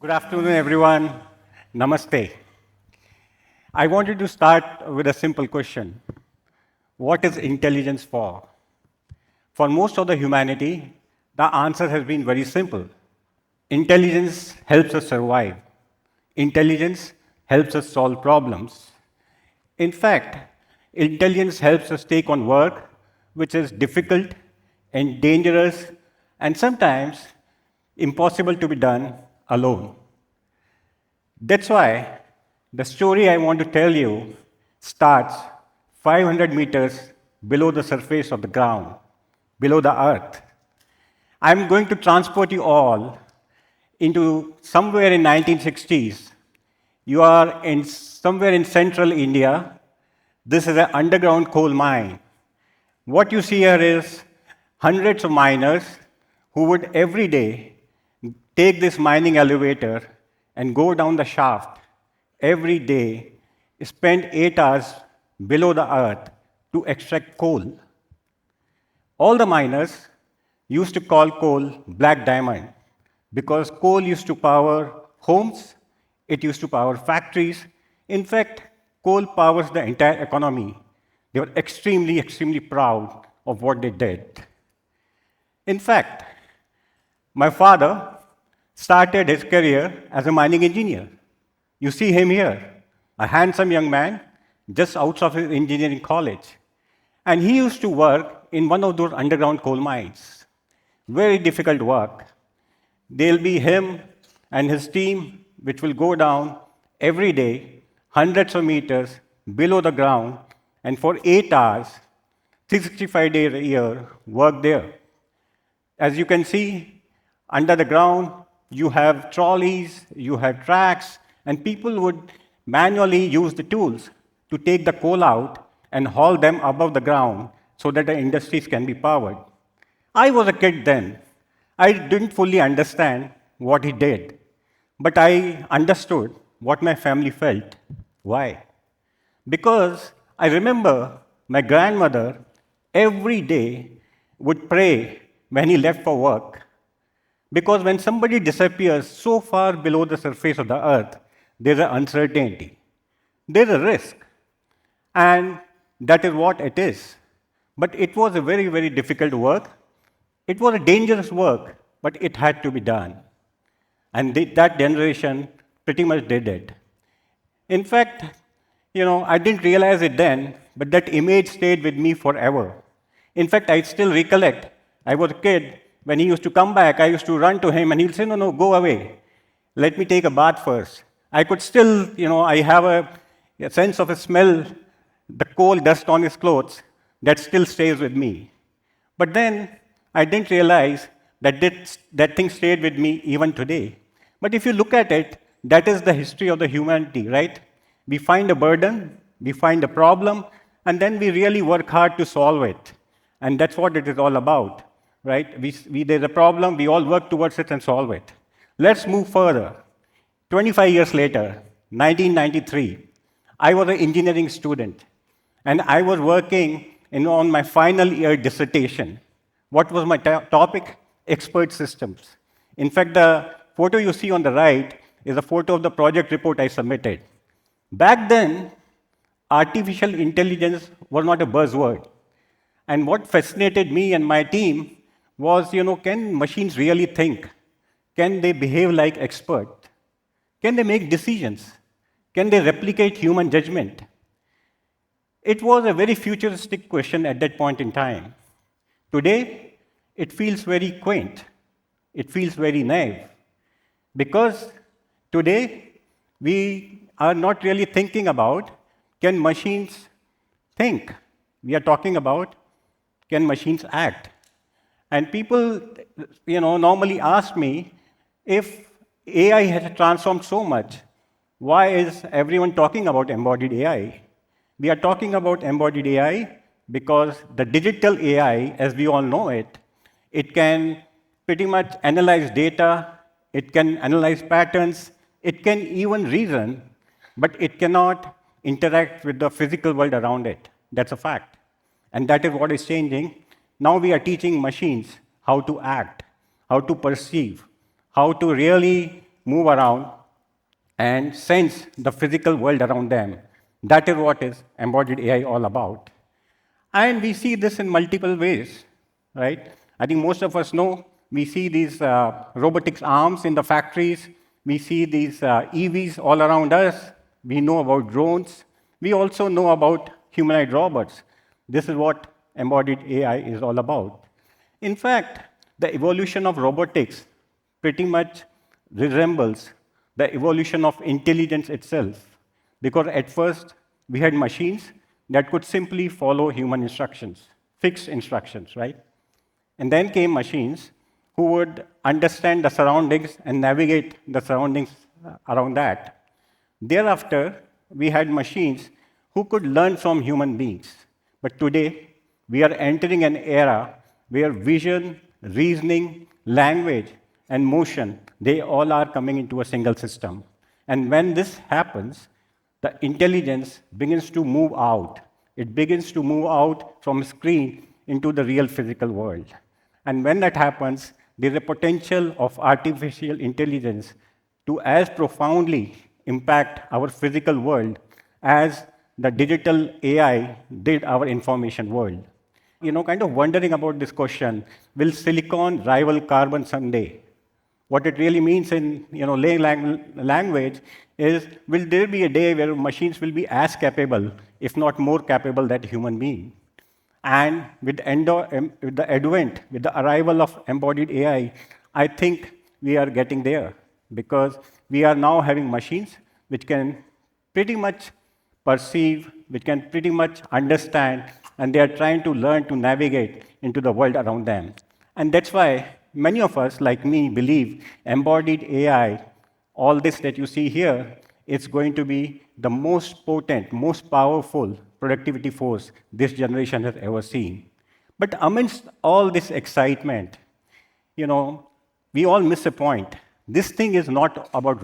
Good afternoon, everyone. Namaste. I wanted to start with a simple question. What is intelligence for? For most of the humanity, the answer has been very simple. Intelligence helps us survive. Intelligence helps us solve problems. In fact, intelligence helps us take on work which is difficult and dangerous and sometimes impossible to be done alone. That's why the story I want to tell you starts 500 meters below the surface of the ground, below the earth. I'm going to transport you all into somewhere in 1960s. You are in somewhere in central India. This is an underground coal mine. What you see here is hundreds of miners who would every day take this mining elevator and go down the shaft every day, spend 8 hours below the earth to extract coal. All the miners used to call coal black diamond because coal used to power homes, it used to power factories. In fact, coal powers the entire economy. They were extremely proud of what they did. In fact, my father started his career as a mining engineer. You see him here, a handsome young man just out of his engineering college. And he used to work in one of those underground coal mines. Very difficult work. There'll be him and his team, which will go down every day, hundreds of meters below the ground, and for 8 hours, 365 days a year, work there. As you can see, under the ground, you have trolleys, you have tracks, and people would manually use the tools to take the coal out and haul them above the ground so that the industries can be powered. I was a kid then. I didn't fully understand what he did, but I understood what my family felt. Why? Because I remember my grandmother every day would pray when he left for work. Because when somebody disappears so far below the surface of the earth, there's an uncertainty, there's a risk. And that is what it is. But it was a very difficult work. It was a dangerous work, but it had to be done. And that generation pretty much did it. In fact, I didn't realize it then, but that image stayed with me forever. In fact, I still recollect, I was a kid, when he used to come back, I used to run to him and he'll say, no, go away. Let me take a bath first. I could still, I have a sense of a smell, the coal dust on his clothes, that still stays with me. But then I didn't realize that that thing stayed with me even today. But if you look at it, that is the history of the humanity, right? We find a burden, we find a problem, and then we really work hard to solve it. And that's what it is all about, right? There's a problem, we all work towards it and solve it. Let's move further. 25 years later, 1993, I was an engineering student, and I was working on my final year dissertation. What was my topic? Expert systems. In fact, the photo you see on the right is a photo of the project report I submitted. Back then, artificial intelligence was not a buzzword. And what fascinated me and my team was, can machines really think? Can they behave like experts? Can they make decisions? Can they replicate human judgment? It was a very futuristic question at that point in time. Today, it feels very quaint. It feels very naive. Because today, we are not really thinking about, can machines think? We are talking about, can machines act? And people, normally ask me, if AI has transformed so much, why is everyone talking about embodied AI? We are talking about embodied AI because the digital AI, as we all know it, it can pretty much analyze data, it can analyze patterns, it can even reason, but it cannot interact with the physical world around it. That's a fact. And that is what is changing. Now we are teaching machines how to act, how to perceive, how to really move around, and sense the physical world around them. That is what is embodied AI all about. And we see this in multiple ways, right? I think most of us know we see these robotics arms in the factories. We see these EVs all around us. We know about drones. We also know about humanoid robots. This is what embodied AI is all about. In fact, the evolution of robotics pretty much resembles the evolution of intelligence itself. Because at first, we had machines that could simply follow human instructions, fixed instructions, right? And then came machines who would understand the surroundings and navigate the surroundings around that. Thereafter, we had machines who could learn from human beings. But today, we are entering an era where vision, reasoning, language, and motion, they all are coming into a single system. And when this happens, the intelligence begins to move out. It begins to move out from screen into the real physical world. And when that happens, there's a potential of artificial intelligence to as profoundly impact our physical world as the digital AI did our information world. Kind of wondering about this question, will silicon rival carbon someday? What it really means in language is, will there be a day where machines will be as capable, if not more capable, than human being? And with the advent, with the arrival of embodied AI, I think we are getting there, because we are now having machines which can pretty much perceive, which can pretty much understand, and they are trying to learn to navigate into the world around them. And that's why many of us, like me, believe embodied AI, all this that you see here, is going to be the most potent, most powerful productivity force this generation has ever seen. But amidst all this excitement, we all miss a point. This thing is not about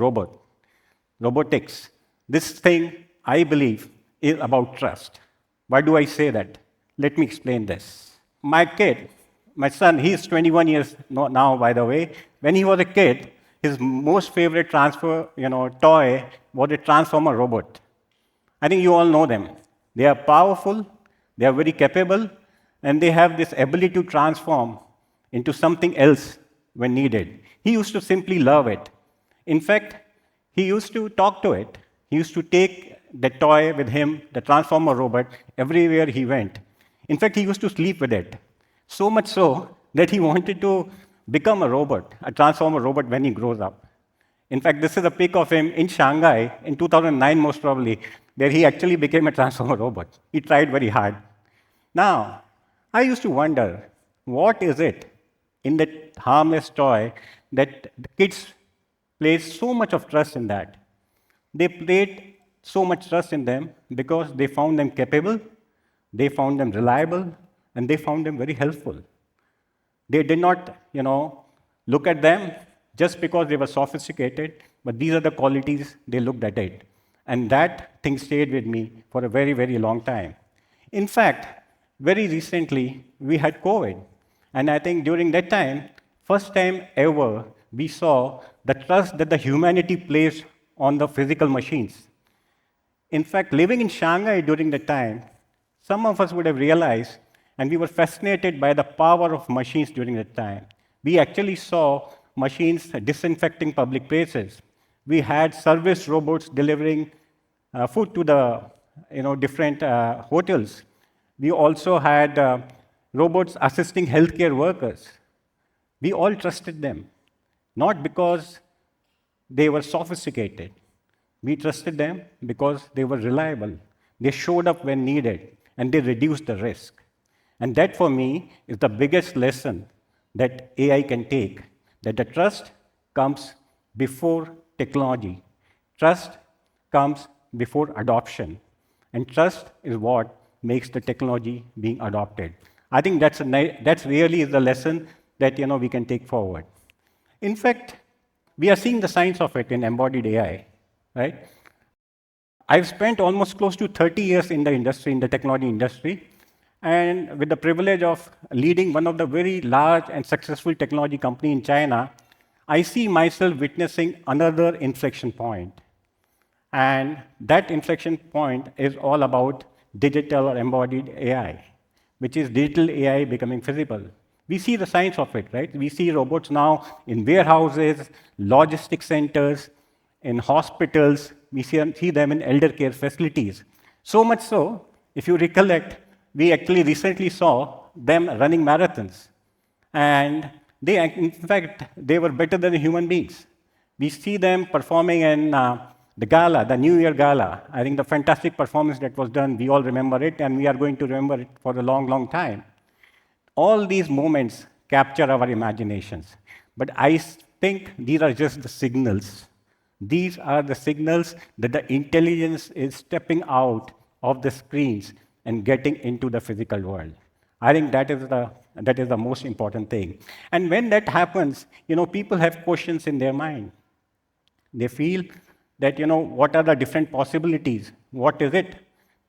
robotics. This thing, I believe, is about trust. Why do I say that? Let me explain this. My son, he's 21 years now, by the way. When he was a kid, his most favorite toy was a transformer robot. I think you all know them. They are powerful, they are very capable, and they have this ability to transform into something else when needed. He used to simply love it. In fact, he used to talk to it. He used to take the toy with him, the transformer robot, everywhere he went. In fact, he used to sleep with it. So much so that he wanted to become a robot, a transformer robot, when he grows up. In fact, this is a pic of him in Shanghai in 2009, most probably, where he actually became a transformer robot. He tried very hard. Now, I used to wonder, what is it in that harmless toy that the kids place so much of trust in that? They played so much trust in them because they found them capable, they found them reliable, and they found them very helpful. They did not, look at them just because they were sophisticated, but these are the qualities they looked at it. And that thing stayed with me for a very, very long time. In fact, very recently, we had COVID. And I think during that time, first time ever, we saw the trust that the humanity placed on the physical machines. In fact, living in Shanghai during that time, some of us would have realized, and we were fascinated by the power of machines during that time. We actually saw machines disinfecting public places. We had service robots delivering food to the different hotels. We also had robots assisting healthcare workers. We all trusted them, not because they were sophisticated. We trusted them because they were reliable. They showed up when needed, and they reduced the risk. And that, for me, is the biggest lesson that AI can take, that the trust comes before technology. Trust comes before adoption. And trust is what makes the technology being adopted. I think that's really the lesson that we can take forward. In fact, we are seeing the signs of it in embodied AI, right? I've spent almost close to 30 years in the industry, in the technology industry, and with the privilege of leading one of the very large and successful technology company in China, I see myself witnessing another inflection point. And that inflection point is all about digital or embodied AI, which is digital AI becoming visible. We see the signs of it, right? We see robots now in warehouses, logistics centers, in hospitals. We see them in elder care facilities. So much so, if you recollect, we actually recently saw them running marathons. And they, in fact, they were better than human beings. We see them performing in the gala, the New Year gala. I think the fantastic performance that was done, we all remember it, and we are going to remember it for a long, long time. All these moments capture our imaginations. But I think these are just the signals. These are the signals that the intelligence is stepping out of the screens and getting into the physical world. I think that is the most important thing. And when that happens, people have questions in their mind. They feel that, what are the different possibilities? What is it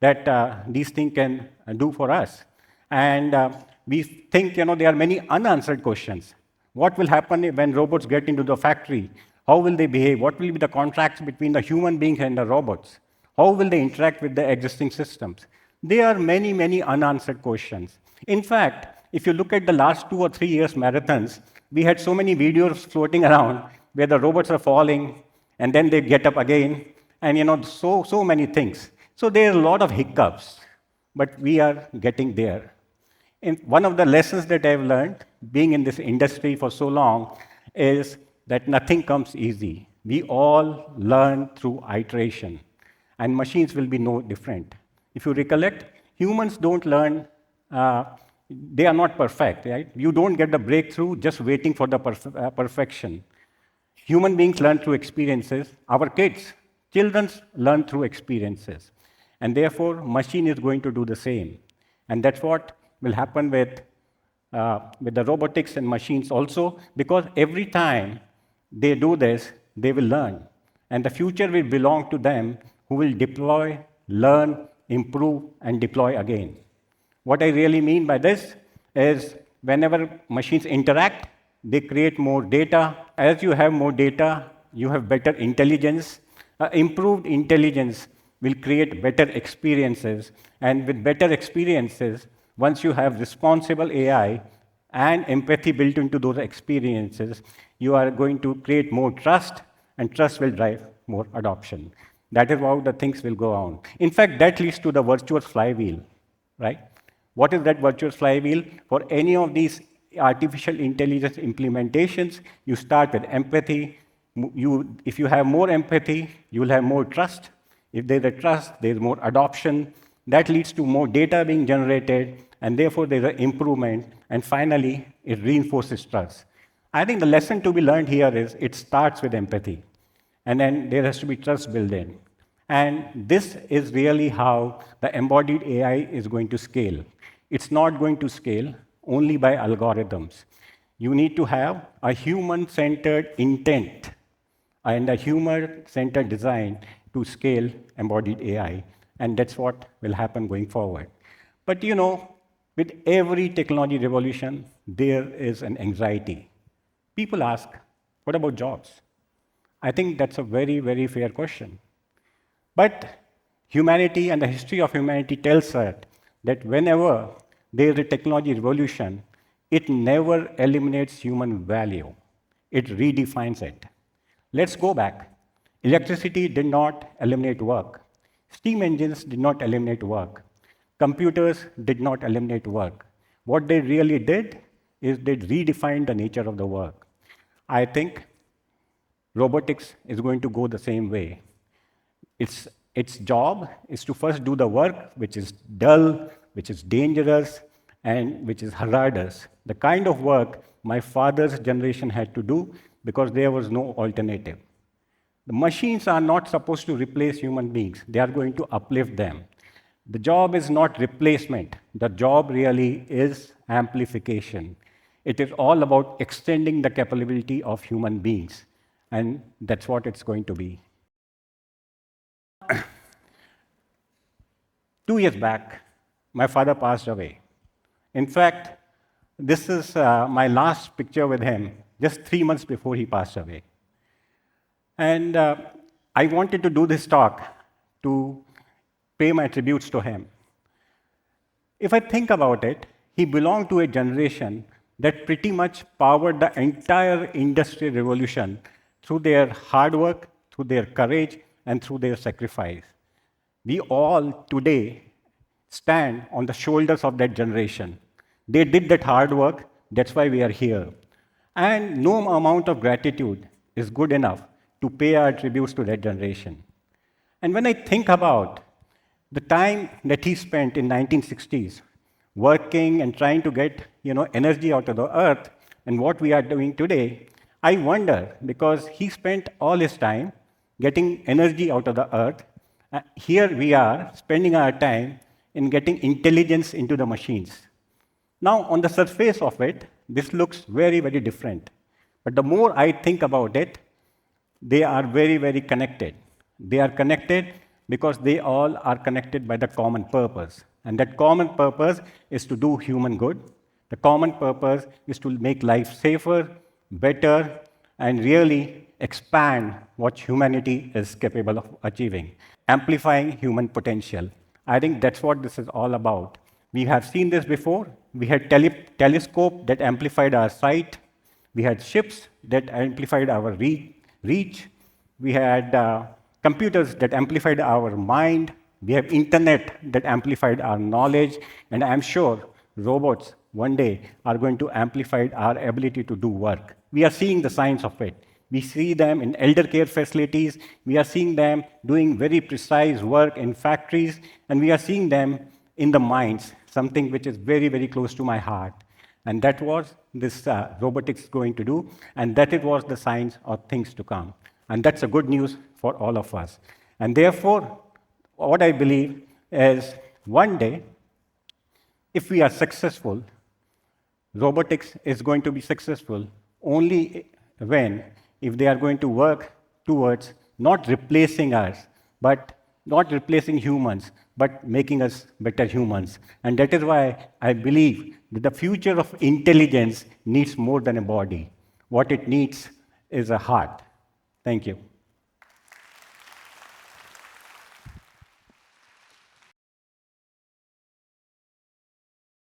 that these things can do for us? And we think, there are many unanswered questions. What will happen when robots get into the factory? How will they behave? What will be the contracts between the human beings and the robots? How will they interact with the existing systems? There are many, many unanswered questions. In fact, if you look at the last 2 or 3 years marathons, we had so many videos floating around where the robots are falling and then they get up again, and so many things. So there are a lot of hiccups, but we are getting there. And one of the lessons that I've learned, being in this industry for so long, is that nothing comes easy. We all learn through iteration, and machines will be no different. If you recollect, humans don't learn, they are not perfect, right? You don't get the breakthrough just waiting for the perfection. Human beings learn through experiences. Our kids, children learn through experiences. And therefore, machine is going to do the same. And that's what will happen with the robotics and machines also, because every time they do this, they will learn. And the future will belong to them who will deploy, learn, improve, and deploy again. What I really mean by this is whenever machines interact, they create more data. As you have more data, you have better intelligence. Improved intelligence will create better experiences. And with better experiences, once you have responsible AI and empathy built into those experiences, you are going to create more trust, and trust will drive more adoption. That is how the things will go on. In fact, that leads to the virtuous flywheel, right? What is that virtuous flywheel? For any of these artificial intelligence implementations, you start with empathy. If you have more empathy, you will have more trust. If there's a trust, there's more adoption. That leads to more data being generated, and therefore there's an improvement. And finally, it reinforces trust. I think the lesson to be learned here is it starts with empathy, and then there has to be trust built in. And this is really how the embodied AI is going to scale. It's not going to scale only by algorithms. You need to have a human-centered intent and a human-centered design to scale embodied AI, and that's what will happen going forward. But with every technology revolution, there is an anxiety. People ask, what about jobs? I think that's a very, very fair question. But humanity and the history of humanity tells us that whenever there is a technology revolution, it never eliminates human value. It redefines it. Let's go back. Electricity did not eliminate work. Steam engines did not eliminate work. Computers did not eliminate work. What they really did is they redefined the nature of the work. I think robotics is going to go the same way. Its job is to first do the work which is dull, which is dangerous, and which is hazardous. The kind of work my father's generation had to do because there was no alternative. The machines are not supposed to replace human beings. They are going to uplift them. The job is not replacement. The job really is amplification. It is all about extending the capability of human beings. And that's what it's going to be. 2 years back, my father passed away. In fact, this is my last picture with him. just 3 months before he passed away. And I wanted to do this talk to pay my tributes to him. If I think about it, he belonged to a generation that pretty much powered the entire industrial revolution through their hard work, through their courage, and through their sacrifice. We all today stand on the shoulders of that generation. They did that hard work, that's why we are here. And no amount of gratitude is good enough to pay our tributes to that generation. And when I think about the time that he spent in 1960s working and trying to get energy out of the earth and what we are doing today, I wonder because he spent all his time getting energy out of the earth. Here we are spending our time in getting intelligence into the machines. Now, on the surface of it, this looks very, very different. But the more I think about it, they are very, very connected. They are connected because they all are connected by the common purpose. And that common purpose is to do human good. The common purpose is to make life safer, better, and really expand what humanity is capable of achieving, amplifying human potential. I think that's what this is all about. We have seen this before. We had telescope that amplified our sight. We had ships that amplified our reach. We had computers that amplified our mind. We have internet that amplified our knowledge. And I'm sure robots one day are going to amplify our ability to do work. We are seeing the signs of it. We see them in elder care facilities. We are seeing them doing very precise work in factories. And we are seeing them in the mines, something which is very, very close to my heart. And that was this robotics going to do. And that it was the signs of things to come. And that's a good news for all of us. And therefore, what I believe is one day, if we are successful, robotics is going to be successful only when, if they are going to work towards not replacing us, but not replacing humans, but making us better humans. And that is why I believe that the future of intelligence needs more than a body. What it needs is a heart. Thank you.